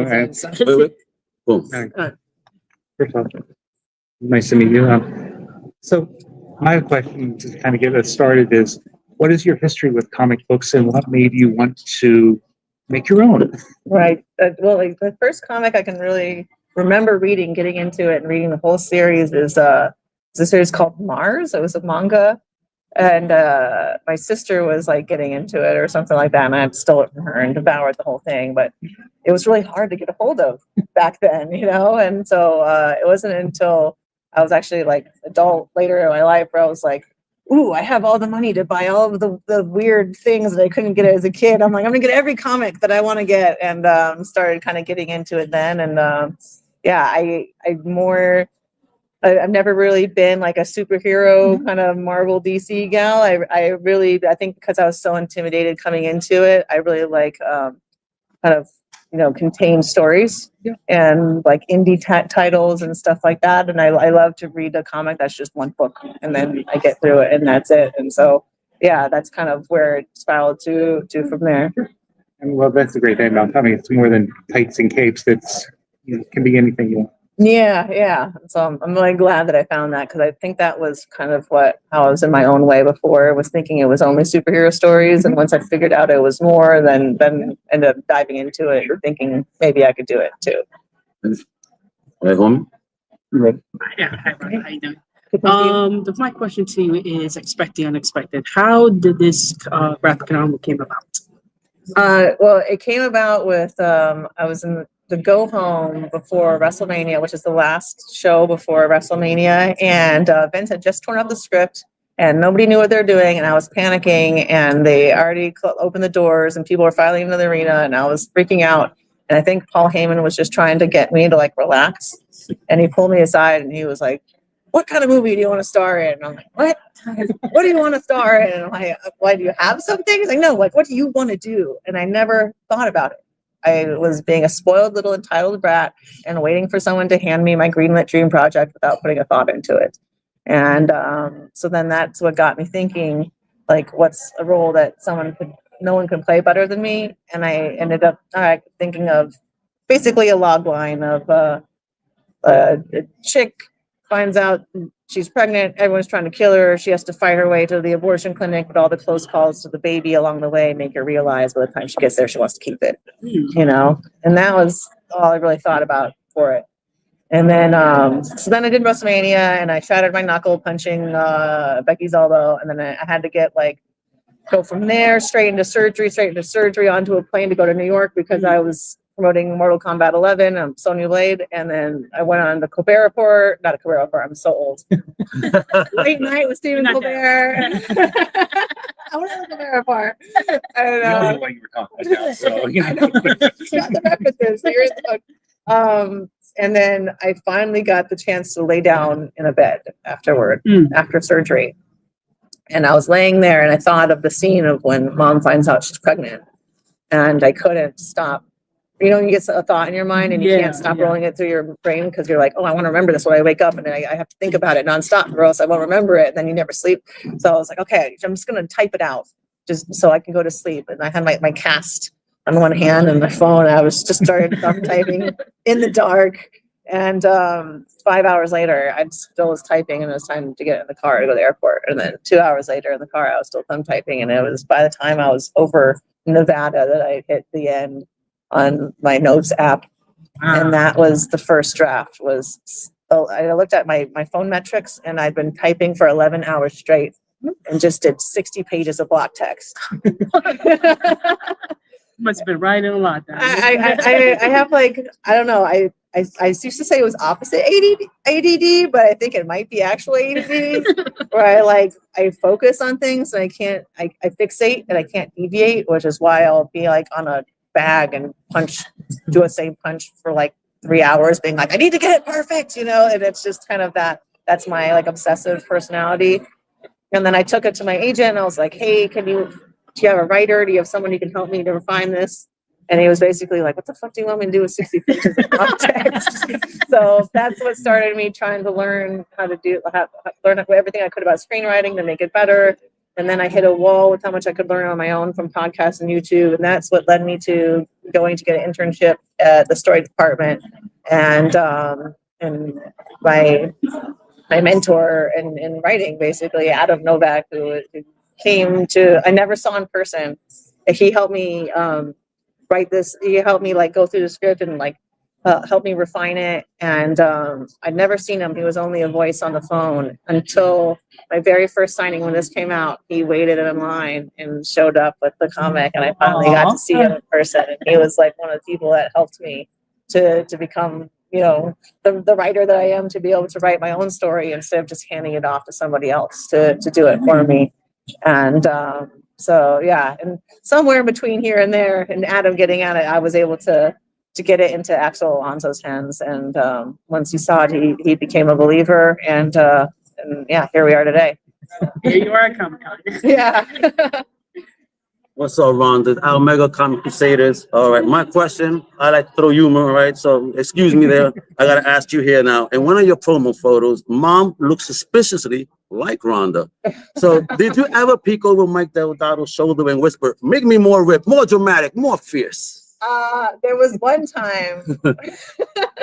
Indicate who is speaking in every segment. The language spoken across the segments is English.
Speaker 1: Okay.
Speaker 2: Wait. Boom.
Speaker 1: First off, nice to meet you. So my question to kind of get us started is, what is your history with comic books and what made you want to make your own?
Speaker 3: Right. Well, like the first comic I can really remember reading, getting into it and reading the whole series is a series called Mars. It was a manga. And my sister was like getting into it or something like that, and I stole it from her and devoured the whole thing. But it was really hard to get a hold of back then, you know. And so it wasn't until I was actually like adult later in my life where I was like, "Ooh, I have all the money to buy all of the weird things that I couldn't get as a kid." I'm like, "I'm gonna get every comic that I want to get," and started kind of getting into it then. And yeah, I've never really been like a superhero kind of Marvel DC gal. I think because I was so intimidated coming into it, I really like kind of, contained stories and like indie titles and stuff like that. And I love to read a comic that's just one book and then I get through it and that's it. And so, yeah, that's kind of where it spiraled to from there.
Speaker 1: And well, that's the great thing about comics. It's more than tights and capes. It's, can be anything you want.
Speaker 3: Yeah. So I'm really glad that I found that, because I think that was kind of how I was in my own way before. I was thinking it was only superhero stories, and once I figured out it was more, then ended up diving into it and thinking maybe I could do it too.
Speaker 4: Yeah, hi, Rhonda. How you doing? My question to you is expect the unexpected. How did this graphic novel came about?
Speaker 3: Well, it came about with I was in the go home before WrestleMania, which is the last show before WrestleMania, and Vince had just torn up the script and nobody knew what they were doing, and I was panicking, and they already opened the doors and people were filing into the arena, and I was freaking out. And I think Paul Heyman was just trying to get me to like relax, and he pulled me aside and he was like, "What kind of movie do you want to star in?" And I'm like, "What? What do you want to star in?" And I'm like, "Why, do you have something?" He's like, "No, like, what do you want to do?" And I never thought about it. I was being a spoiled little entitled brat and waiting for someone to hand me my greenlit dream project without putting a thought into it. And so then that's what got me thinking, like, what's a role that no one could play better than me? And I ended up thinking of basically a log line of a chick finds out she's pregnant, everyone's trying to kill her, she has to fight her way to the abortion clinic, but all the close calls to the baby along the way make her realize by the time she gets there she wants to keep it, and that was all I really thought about for it. And then so then I did WrestleMania and I shattered my knuckle punching Becky's elbow, and then I had to go from there straight into surgery onto a plane to go to New York because I was promoting Mortal Kombat 11, Sonya Blade, and then I went on the Colbert Report. Not a Colbert Report, I'm so old. Late Night with Stephen Colbert. I went on the Colbert Report. And,
Speaker 1: I don't know what you were talking about, so
Speaker 3: Not the references. So you're in the book. And then I finally got the chance to lay down in a bed after surgery. And I was laying there and I thought of the scene of when mom finds out she's pregnant, and I couldn't stop. You get a thought in your mind and you can't stop rolling it through your brain because you're like, oh, I want to remember this when I wake up, and I have to think about it nonstop or else I won't remember it. And then you never sleep. So I was like, okay, I'm just going to type it out just so I can go to sleep. And I had my cast on one hand and my phone. I was just started typing in the dark. And 5 hours later, I still was typing, and it was time to get in the car to go to the airport. And then 2 hours later in the car, I was still thumb typing. And it was by the time I was over Nevada that I hit the end on my notes app. And that was the first draft. I looked at my phone metrics, and I'd been typing for 11 hours straight and just did 60 pages of block text.
Speaker 4: Must have been writing a lot.
Speaker 3: I have I don't know. I used to say it was opposite ADD, but I think it might be actual ADD, where I focus on things and I fixate and I can't deviate, which is why I'll be on a bag and do a same punch for 3 hours, being like, I need to get it perfect, and it's just kind of that's my obsessive personality. And then I took it to my agent and I was like, hey, do you have a writer? Do you have someone who can help me to refine this? And he was basically like, what the fuck do you want me to do with 60 pages of context? So that's what started me trying to learn how to learn everything I could about screenwriting to make it better. And then I hit a wall with how much I could learn on my own from podcasts and YouTube. And that's what led me to going to get an internship at the story department. And my mentor in writing, basically, Adam Novak, who came to, I never saw in person. He helped me write this. He helped me like go through the script and like help me refine it. And I'd never seen him. He was only a voice on the phone until my very first signing when this came out. He waited in line and showed up with the comic, and I finally got to see him in person. And he was like one of the people that helped me to become, you know, the writer that I am, to be able to write my own story instead of just handing it off to somebody else to do it for me. And so yeah, and somewhere in between here and there, and Adam getting at it, I was able to get it into Axel Alonso's hands. And once he saw it, he became a believer. And yeah, here we are today.
Speaker 4: Here you are at Comic-Con.
Speaker 3: Yeah.
Speaker 2: What's up, Rhonda? Our Mega Comic Crusaders. All right, my question, I like to throw humor, right? So excuse me there. I got to ask you here now. In one of your promo photos, Mom looks suspiciously like Rhonda. So did you ever peek over Mike Deodato's shoulder and whisper, make me more ripped, more dramatic, more fierce?
Speaker 3: There was one time.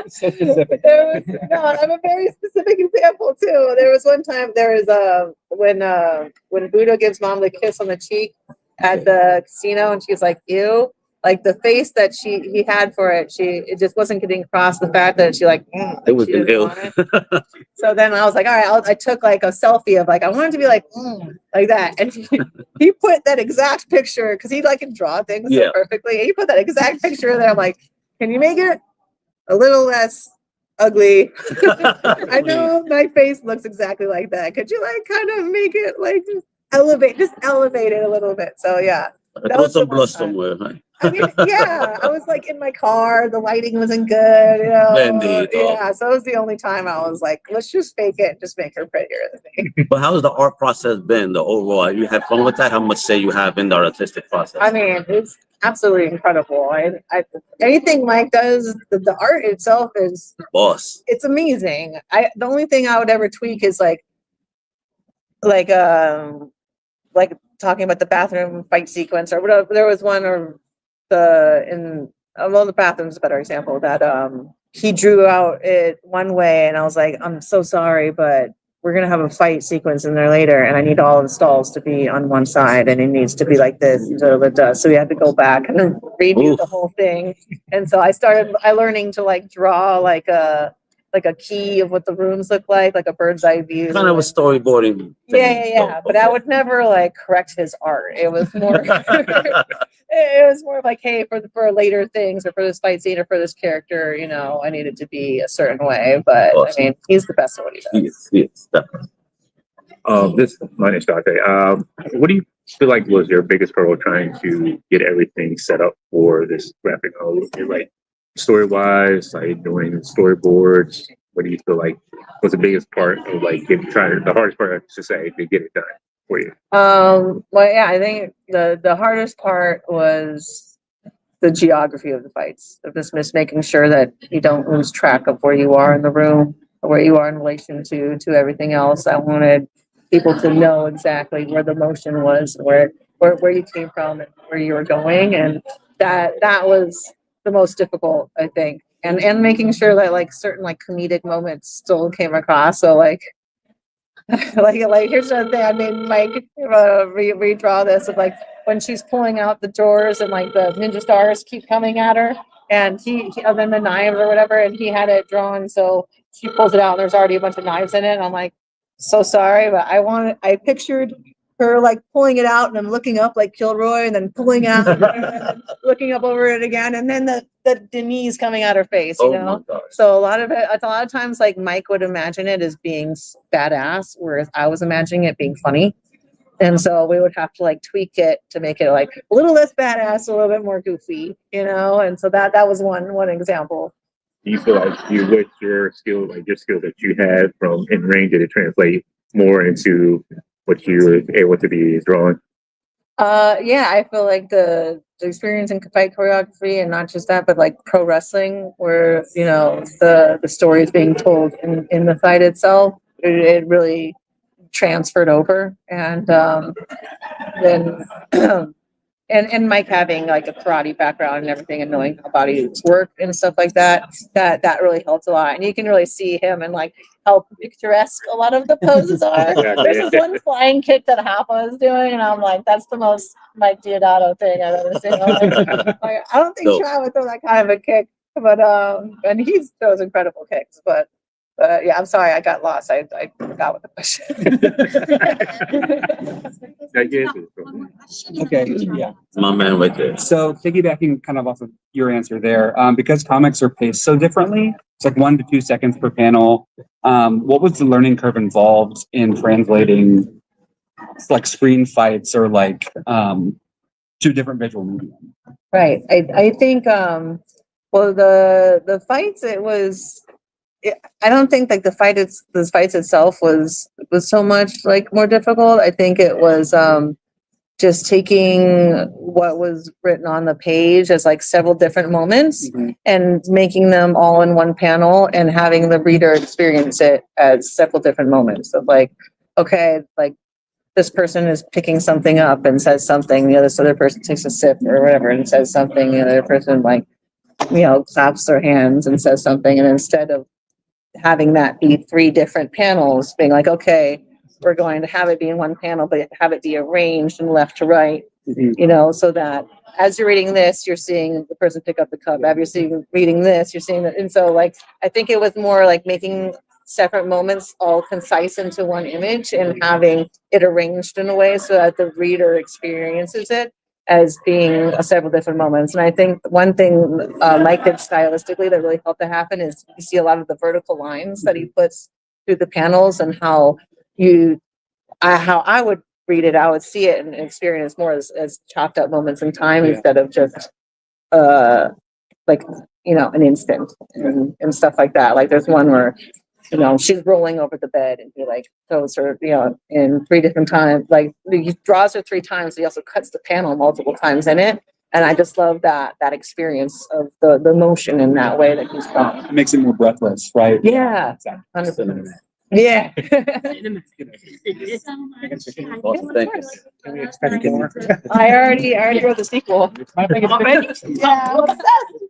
Speaker 1: So specific.
Speaker 3: No, I have a very specific example too. There was one time. When Buddha gives Mom the kiss on the cheek at the casino, and she's like, "Ew." Like the face that he had for it, it just wasn't getting across the fact that she like,
Speaker 2: It was
Speaker 3: she didn't
Speaker 2: ill.
Speaker 3: want it. So then I was like, all right, I took like a selfie of like, I wanted to be like, like that. And he put that exact picture, because he like can draw things so perfectly. And he put that exact picture there. I'm like, can you make it a little less ugly? I know my face looks exactly like that. Could you like kind of make it like elevate it a little bit? So yeah.
Speaker 2: There was some blush somewhere, right?
Speaker 3: I mean, yeah, I was like in my car, the lighting wasn't good, you know.
Speaker 2: Indeed.
Speaker 3: Yeah, so it was the only time I was like, let's just fake it, just make her prettier than me.
Speaker 2: But how's the art process been, the overall? You have fun with that? How much say you have in the artistic process?
Speaker 3: I mean, it's absolutely incredible. Anything Mike does, the art itself is
Speaker 2: Boss.
Speaker 3: it's amazing. The only thing I would ever tweak is like talking about the bathroom fight sequence or whatever. There was one the bathroom's a better example, that he drew out it one way, and I was like, I'm so sorry, but we're gonna have a fight sequence in there later, and I need all the stalls to be on one side, and it needs to be like this. So we had to go back and redo the whole thing. And so I learning to like draw like a key of what the rooms look like a bird's eye view.
Speaker 2: Kind of a storyboarding.
Speaker 3: Yeah. But I would never like correct his art. It was more it was more of like, hey, for later things, or for this fight scene, or for this character, you know, I need it to be a certain way. But
Speaker 2: Awesome.
Speaker 3: I mean, he's the best at what he does.
Speaker 2: Yes, definitely.
Speaker 5: My name's Dante. What do you feel like was your biggest hurdle trying to get everything set up for this graphic novel? Like story-wise, like doing storyboards, what do you feel like was the biggest part of like the hardest part, I should say, to get it done for you?
Speaker 3: Well, yeah, I think the hardest part was the geography of the fights, of just making sure that you don't lose track of where you are in the room, or where you are in relation to everything else. I wanted people to know exactly where the motion was, where you came from, and where you were going, and that was the most difficult, I think, and making sure that like certain like comedic moments still came across. So like here's the thing, I made Mike redraw this of like when she's pulling out the drawers and like the ninja stars keep coming at her, and and then the knives or whatever, and he had it drawn, so she pulls it out and there's already a bunch of knives in it, and I'm like, so sorry, but I pictured her like pulling it out and then looking up like Kilroy, and then pulling out and looking up over it again, and then the Denise coming out her face, you know. So a lot of times like Mike would imagine it as being badass, whereas I was imagining it being funny, and so we would have to like tweak it to make it like a little less badass, a little bit more goofy, you know. And so that was one example.
Speaker 5: Do you feel like with your skill that you had from in ring, did it translate more into what you were able to be drawing?
Speaker 3: Yeah, I feel like the experience in fight choreography, and not just that, but like pro wrestling, where, you know, the story is being told in the fight itself, it really transferred over, and then and Mike having like a karate background and everything, and knowing how bodies work and stuff like that, that really helped a lot. And you can really see him and like how picturesque a lot of the poses are. There's this one flying kick that Hapa is doing, and I'm like, that's the most Mike Diodato thing I've ever seen. Like, I don't think
Speaker 2: Dope.
Speaker 3: Chad would throw that kind of a kick, but and he throws incredible kicks. But yeah, I'm sorry, I got lost. I forgot what the question.
Speaker 6: Okay, yeah.
Speaker 2: My man right there.
Speaker 6: So piggybacking kind of off of your answer there, because comics are paced so differently, it's like 1 to 2 seconds per panel. What was the learning curve involved in translating like screen fights or like to different visual medium?
Speaker 3: Right. I think well the fights, it was I don't think like the fights itself was so much like more difficult. I think it was just taking what was written on the page as like several different moments and making them all in one panel and having the reader experience it as several different moments of like, okay, like this person is picking something up and says something, this other person takes a sip or whatever and says something, the other person like, claps their hands and says something. And instead of having that be 3 different panels, being like, okay, we're going to have it be in one panel, but have it be arranged from left to right, so that as you're reading this, you're seeing the person pick up the cup. As you're reading this, you're seeing that. And so like, I think it was more like making separate moments all concise into one image and having it arranged in a way so that the reader experiences it as being several different moments. And I think one thing Mike did stylistically that really helped to happen is you see a lot of the vertical lines that he puts through the panels and how I would read it, I would see it and experience more as chopped up moments in time instead of just like an instant and stuff like that. Like there's one where she's rolling over the bed and he like throws her in 3 different times, like he draws her 3 times, he also cuts the panel multiple times in it. And I just love that experience of the motion in that way that he's done.
Speaker 6: It makes it more breathless, right?
Speaker 3: Yeah. 100%. Yeah.
Speaker 2: Thank you.
Speaker 1: Can we expect more?
Speaker 3: I already wrote the sequel.
Speaker 1: My biggest-
Speaker 3: Yeah, I'm obsessed.